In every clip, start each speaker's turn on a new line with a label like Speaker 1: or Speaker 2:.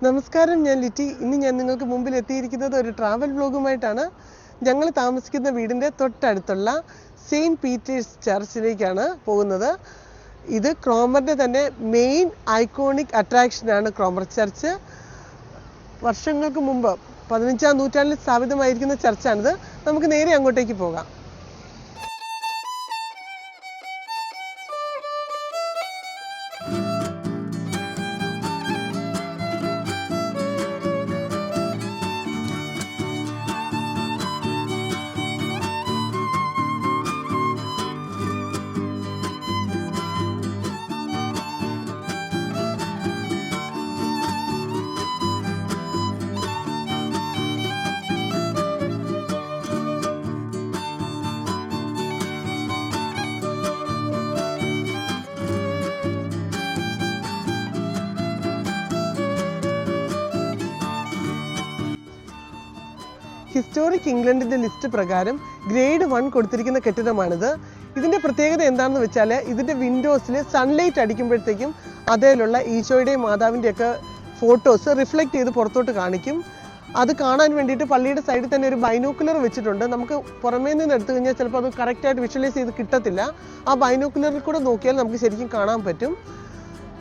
Speaker 1: നമസ്കാരം, ഞാൻ ലിറ്റി. ഇന്ന് ഞാൻ നിങ്ങൾക്ക് മുമ്പിൽ എത്തിയിരിക്കുന്നത് ഒരു ട്രാവൽ വ്ലോഗുമായിട്ടാണ്. ഞങ്ങൾ താമസിക്കുന്ന വീടിൻ്റെ തൊട്ടടുത്തുള്ള സെയിൻറ്റ് പീറ്റേഴ്സ് ചർച്ചിലേക്കാണ് പോകുന്നത്. ഇത് ക്രോമറിൻ്റെ തന്നെ മെയിൻ ഐക്കോണിക് അട്രാക്ഷനാണ് ക്രോമർ ചർച്ച്. വർഷങ്ങൾക്ക് മുമ്പ് 15-ാം നൂറ്റാണ്ടിൽ സ്ഥാപിതമായിരിക്കുന്ന ചർച്ചാണിത്. നമുക്ക് നേരെ അങ്ങോട്ടേക്ക് പോകാം. ഹിസ്റ്റോറിക് ഇംഗ്ലണ്ടിൻ്റെ ലിസ്റ്റ് പ്രകാരം ഗ്രേഡ് 1 കൊടുത്തിരിക്കുന്ന കെട്ടിടമാണിത്. ഇതിൻ്റെ പ്രത്യേകത എന്താണെന്ന് വെച്ചാൽ ഇതിൻ്റെ വിൻഡോസിൽ സൺലൈറ്റ് അടിക്കുമ്പോഴത്തേക്കും അതിലുള്ള ഈശോയുടെയും മാതാവിൻ്റെയൊക്കെ ഫോട്ടോസ് റിഫ്ലക്റ്റ് ചെയ്ത് പുറത്തോട്ട് കാണിക്കും. അത് കാണാൻ വേണ്ടിയിട്ട് പള്ളിയുടെ സൈഡിൽ തന്നെ ഒരു ബൈനോക്കുലർ വെച്ചിട്ടുണ്ട്. നമുക്ക് പുറമേ നിന്ന് എടുത്തു കഴിഞ്ഞാൽ ചിലപ്പോൾ അത് കറക്റ്റായിട്ട് വിഷ്വലൈസ് ചെയ്ത് കിട്ടത്തില്ല. ആ ബൈനോക്കുലറിൽ കൂടെ നോക്കിയാൽ നമുക്ക് ശരിക്കും കാണാൻ പറ്റും.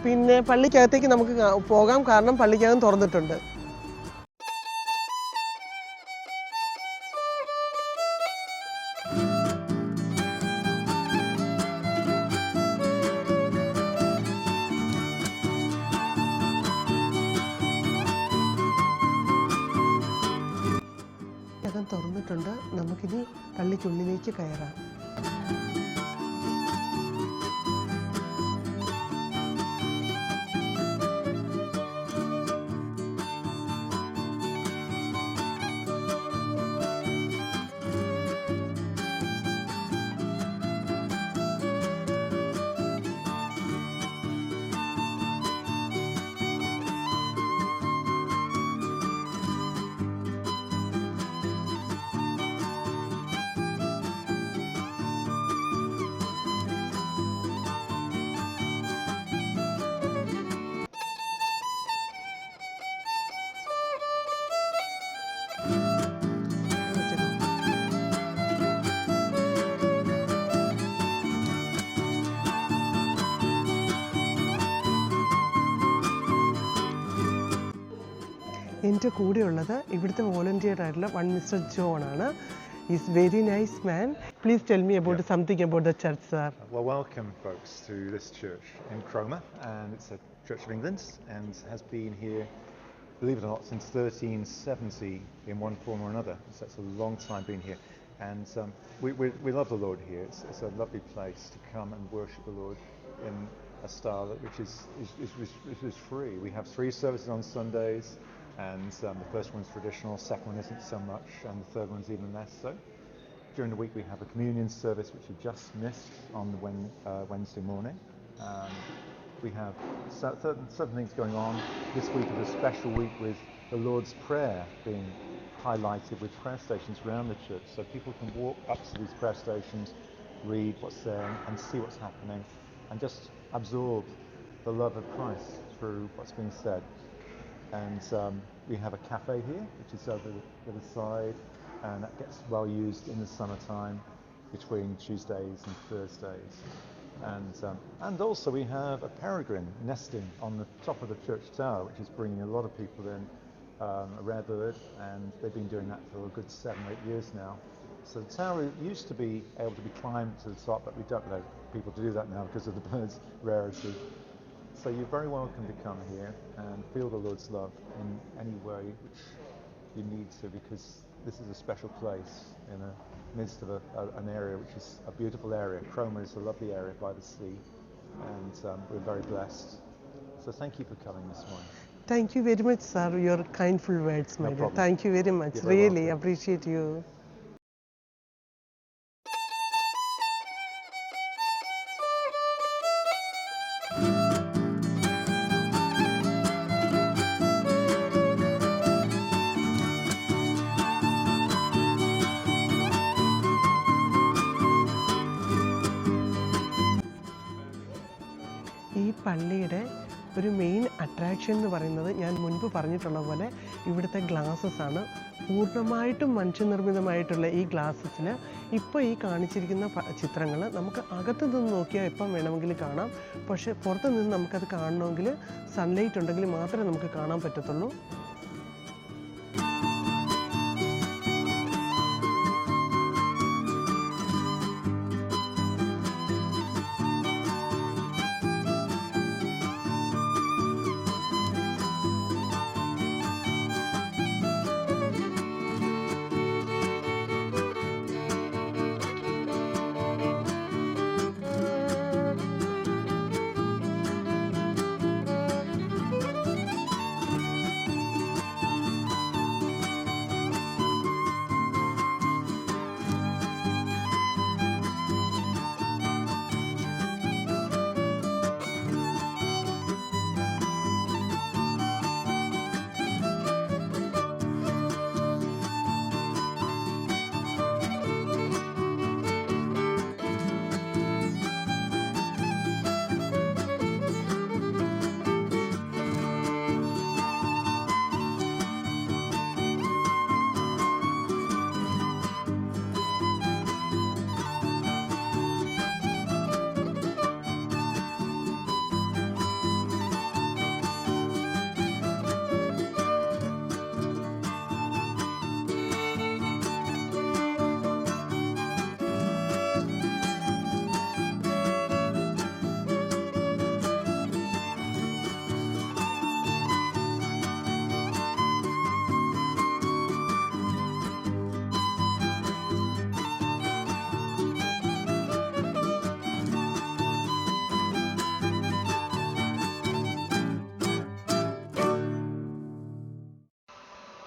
Speaker 1: പിന്നെ പള്ളിക്കകത്തേക്ക് നമുക്ക് പോകാം, കാരണം പള്ളിക്കകം തുറന്നിട്ടുണ്ട്. തുറന്നിട്ടുണ്ട്. നമുക്കിനി പള്ളിക്കുള്ളിലേക്ക് കയറാം. എൻ്റെ കൂടെയുള്ളത് ഇവിടുത്തെ വോളണ്ടിയർ ആയിട്ടുള്ള മിസ്റ്റർ ജോൺ ആണ്. He's very nice man. Please tell me about something about the church, sir.
Speaker 2: Well, welcome folks to this church in Cromer, and it's a Church of England and has been here, believe it or not, since 1370 in one form or another. So it's a long time being here, and we love the Lord here. It's a lovely place to come and worship the Lord in a style which is free. We have 3 services on Sundays. And the first one's traditional, second one isn't so much, and the third one's even less so. During the week we have a communion service which you just missed on the Wednesday morning. We have certain things going on. This week is a special week with the Lord's Prayer being highlighted with prayer stations around the church, so people can walk up to these prayer stations, read what's there and see what's happening, and just absorb the love of Christ through what's being said. And we have a cafe here, which is over the other side, and that gets well used in the summertime between Tuesdays and Thursdays. And also we have a peregrine nesting on the top of the church tower, which is bringing a lot of people in, a rare bird, and they've been doing that for a good 7-8 years now. So the tower used to be able to be climbed to the top, but we don't allow people to do that now because of the bird's rarity. So you're very welcome to come here and feel the Lord's love in any way which you need to, because this is a special place in the midst of an area which is a beautiful area. Cromer is a lovely area by the sea, and we're very blessed. So thank you for coming this morning.
Speaker 1: Thank you very much, sir. Your kindful words, my dear. Thank you very much. Really appreciate you. പള്ളിയുടെ ഒരു main attraction എന്ന് പറയുന്നത് ഞാൻ മുൻപ് പറഞ്ഞിട്ടുള്ള പോലെ ഇവിടുത്തെ glasses ആണ്. പൂർണ്ണമായിട്ടും മനുഷ്യനിർമ്മിതമായിട്ടുള്ള ഈ ഗ്ലാസ്സസിൽ ഇപ്പോൾ ഈ കാണിച്ചിരിക്കുന്ന ചിത്രങ്ങൾ നമുക്ക് അകത്ത് നിന്ന് നോക്കിയാൽ എപ്പം വേണമെങ്കിലും കാണാം. പക്ഷേ പുറത്ത് നിന്ന് നമുക്കത് കാണണമെങ്കിൽ സൺലൈറ്റ് ഉണ്ടെങ്കിൽ മാത്രമേ നമുക്ക് കാണാൻ പറ്റത്തുള്ളൂ.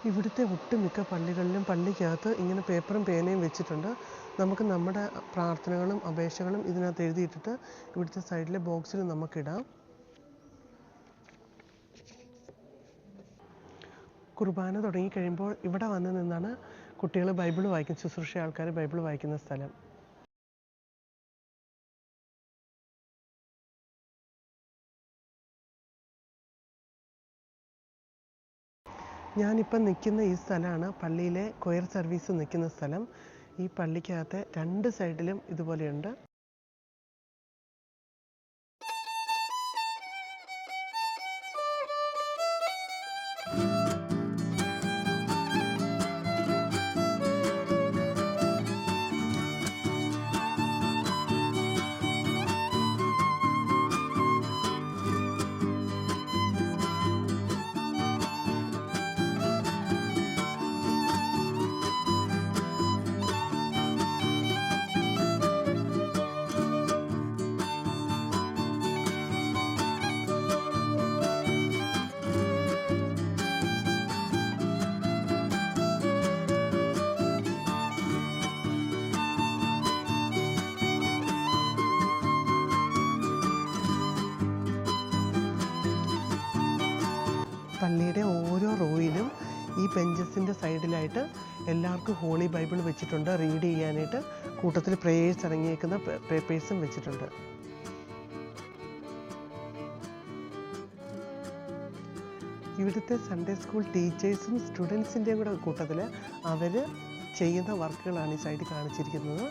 Speaker 1: ഇവിടുത്തെ ഒട്ടുമിക്ക പള്ളികളിലും പള്ളിക്കകത്ത് ഇങ്ങനെ പേപ്പറും പേനയും വെച്ചിട്ടുണ്ട്. നമുക്ക് നമ്മുടെ പ്രാർത്ഥനകളും അപേക്ഷകളും ഇതിനകത്ത് എഴുതിയിട്ടിട്ട് ഇവിടുത്തെ സൈഡിലെ ബോക്സിൽ നമുക്കിടാം. കുർബാന തുടങ്ങിക്കഴിയുമ്പോൾ ഇവിടെ വന്ന് നിന്നാണ് കുട്ടികൾ ബൈബിൾ വായിക്കുന്ന ശുശ്രൂഷ ആൾക്കാർ ബൈബിൾ വായിക്കുന്ന സ്ഥലം. ഞാനിപ്പം നിൽക്കുന്ന ഈ സ്ഥലമാണ് പള്ളിയിലെ കൊയർ സർവീസ് നിൽക്കുന്ന സ്ഥലം. ഈ പള്ളിക്കകത്തെ 2 സൈഡിലും ഇതുപോലെയുണ്ട്. പള്ളിയുടെ ഓരോ റോയിലും ഈ ബെഞ്ചസിൻ്റെ സൈഡിലായിട്ട് എല്ലാവർക്കും ഹോളി ബൈബിൾ വെച്ചിട്ടുണ്ട്. റീഡ് ചെയ്യാനായിട്ട് കൂട്ടത്തിൽ പ്രേയേഴ്സ് ഇറങ്ങിയേക്കുന്ന പേപ്പേഴ്സും വെച്ചിട്ടുണ്ട്. ഇവിടുത്തെ സൺഡേ സ്കൂൾ ടീച്ചേഴ്സും സ്റ്റുഡൻസിൻ്റെയും കൂടെ കൂട്ടത്തിൽ അവർ ചെയ്യുന്ന വർക്കുകളാണ് ഈ സൈഡിൽ കാണിച്ചിരിക്കുന്നത്.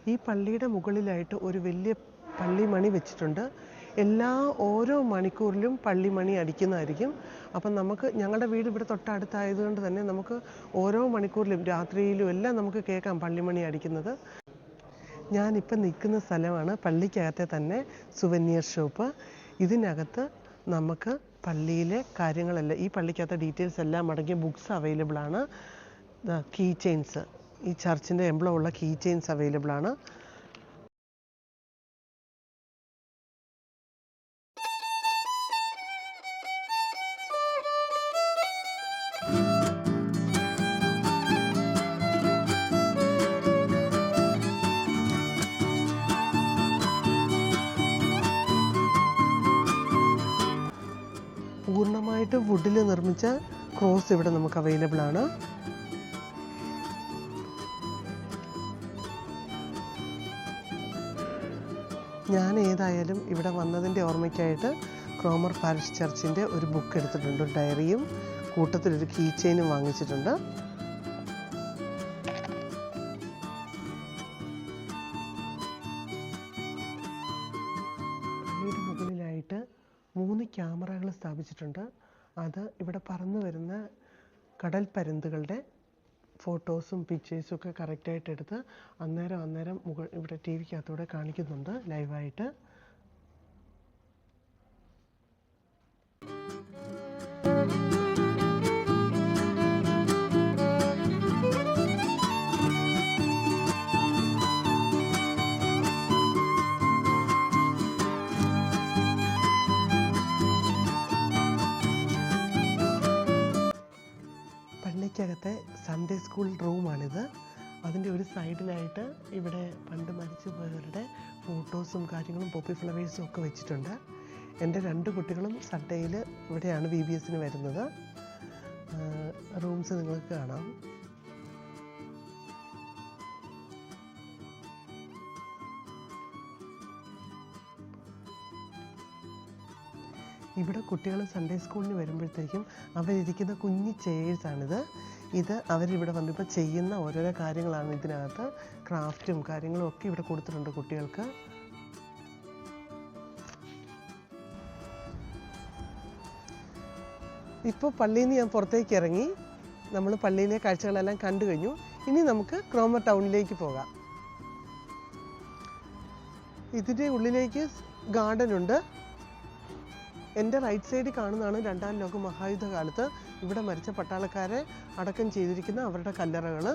Speaker 1: ഈ പള്ളിയുടെ മുകളിലായിട്ട് ഒരു വലിയ പള്ളിമണി വെച്ചിട്ടുണ്ട്. ഓരോ മണിക്കൂറിലും പള്ളിമണി അടിക്കുന്നതായിരിക്കും. അപ്പം ഞങ്ങളുടെ വീട് ഇവിടെ തൊട്ടടുത്തായതുകൊണ്ട് തന്നെ നമുക്ക് ഓരോ മണിക്കൂറിലും രാത്രിയിലും എല്ലാം നമുക്ക് കേൾക്കാം പള്ളിമണി അടിക്കുന്നത്. ഞാനിപ്പം നിൽക്കുന്ന സ്ഥലമാണ് പള്ളിക്കകത്തെ തന്നെ സുവനീർ ഷോപ്പ്. ഇതിനകത്ത് നമുക്ക് പള്ളിയിലെ കാര്യങ്ങളെല്ലാം, ഈ പള്ളിക്കകത്തെ ഡീറ്റെയിൽസ് എല്ലാം അടങ്ങിയ ബുക്സ് അവൈലബിൾ ആണ്. കീ ചെയിൻസ്, ഈ ചർച്ചിൻ്റെ എംബ്ലം ഉള്ള കീ ചെയിൻസ് അവൈലബിൾ ആണ്. പൂർണ്ണമായിട്ട് വുഡിൽ നിർമ്മിച്ച ക്രോസ് ഇവിടെ നമുക്ക് അവൈലബിൾ ആണ്. ഞാൻ ഏതായാലും ഇവിടെ വന്നതിൻ്റെ ഓർമ്മയ്ക്കായിട്ട് ക്രോമർ പാരിഷ് ചർച്ചിൻ്റെ ഒരു ബുക്ക് എടുത്തിട്ടുണ്ട്, ഒരു ഡയറിയും കൂട്ടത്തിലൊരു കീ ചെയിനും വാങ്ങിച്ചിട്ടുണ്ട്. പള്ളിയുടെ മുകളിലായിട്ട് 3 ക്യാമറകൾ സ്ഥാപിച്ചിട്ടുണ്ട്. അത് ഇവിടെ പറന്നു വരുന്ന കടൽ പരുന്തുകളുടെ ഫോട്ടോസും പിക്ചേഴ്സും ഒക്കെ കറക്റ്റായിട്ട് എടുത്ത് അന്നേരം ഇവിടെ ടി വിക്കകത്തൂടെ കാണിക്കുന്നുണ്ട് ലൈവായിട്ട്. പള്ളിക്കകത്തെ സൺഡേ സ്കൂൾ റൂമാണിത്. അതിൻ്റെ ഒരു സൈഡിലായിട്ട് ഇവിടെ പണ്ട് മരിച്ചു പോയവരുടെ ഫോട്ടോസും കാര്യങ്ങളും പോപ്പി ഫ്ലവേഴ്സും ഒക്കെ വെച്ചിട്ടുണ്ട്. എൻ്റെ 2 കുട്ടികളും സൺഡേയിൽ ഇവിടെയാണ് VBSന് വരുന്നത്. റൂംസ് നിങ്ങൾക്ക് കാണാം. ഇവിടെ കുട്ടികൾ സൺഡേ സ്കൂളിന് വരുമ്പോഴത്തേക്കും അവരിരിക്കുന്ന കുഞ്ഞി ചെയേഴ്സാണിത്. ഇത് അവരിവിടെ വന്നിപ്പോൾ ചെയ്യുന്ന ഓരോരോ കാര്യങ്ങളാണ് ഇതിനകത്ത്. ക്രാഫ്റ്റും കാര്യങ്ങളും ഒക്കെ ഇവിടെ കൊടുത്തിട്ടുണ്ട് കുട്ടികൾക്ക്. ഇപ്പോൾ പള്ളിയിൽ നിന്ന് ഞാൻ പുറത്തേക്ക് ഇറങ്ങി. നമ്മൾ പള്ളിയിലെ കാഴ്ചകളെല്ലാം കണ്ടു കഴിഞ്ഞു. ഇനി നമുക്ക് ക്രോമർ ടൗണിലേക്ക് പോകാം. ഇതിൻ്റെ ഉള്ളിലേക്ക് ഗാർഡൻ ഉണ്ട്. എൻ്റെ റൈറ്റ് സൈഡിൽ കാണുന്നതാണ് 2ാം ലോക മഹായുദ്ധ കാലത്ത് ഇവിടെ മരിച്ച പട്ടാളക്കാരെ അടക്കം ചെയ്തിരിക്കുന്ന അവരുടെ കല്ലറകൾ.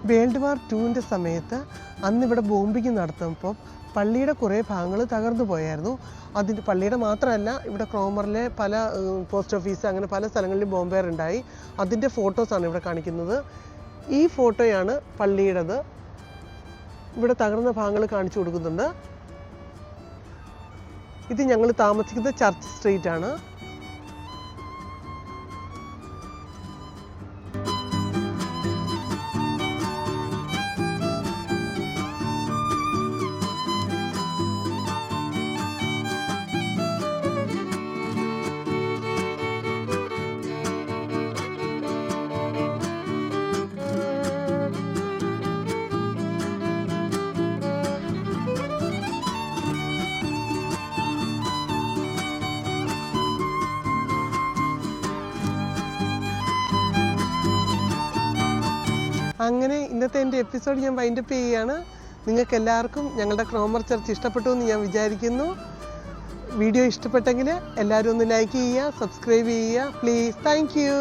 Speaker 1: വേൾഡ് വാർ 2ൻ്റെ സമയത്ത് അന്നിവിടെ ബോംബിങ് നടത്തുമ്പോൾ പള്ളിയുടെ കുറേ ഭാഗങ്ങൾ തകർന്നു പോയായിരുന്നു. അതിൻ്റെ പള്ളിയുടെ മാത്രമല്ല, ഇവിടെ ക്രോമറിലെ പല പോസ്റ്റ് ഓഫീസ് അങ്ങനെ പല സ്ഥലങ്ങളിലും ബോംബേർ ഉണ്ടായി. അതിൻ്റെ ഫോട്ടോസാണ് ഇവിടെ കാണിക്കുന്നത്. ഈ ഫോട്ടോയാണ് പള്ളിയുടേത്. ഇവിടെ തകർന്ന ഭാഗങ്ങൾ കാണിച്ചു കൊടുക്കുന്നുണ്ട്. ഇത് ഞങ്ങൾ താമസിക്കുന്ന ചർച്ച് സ്ട്രീറ്റ് ആണ്. അങ്ങനെ ഇന്നത്തെ എൻ്റെ എപ്പിസോഡ് ഞാൻ വൈൻഡപ്പ് ചെയ്യുകയാണ്. നിങ്ങൾക്ക് എല്ലാവർക്കും ഞങ്ങളുടെ ക്രോമർ ചർച്ച് ഇഷ്ടപ്പെട്ടു എന്ന് ഞാൻ വിചാരിക്കുന്നു. വീഡിയോ ഇഷ്ടപ്പെട്ടെങ്കിൽ എല്ലാവരും ഒന്ന് ലൈക്ക് ചെയ്യുക, സബ്സ്ക്രൈബ് ചെയ്യുക പ്ലീസ്. Thank you.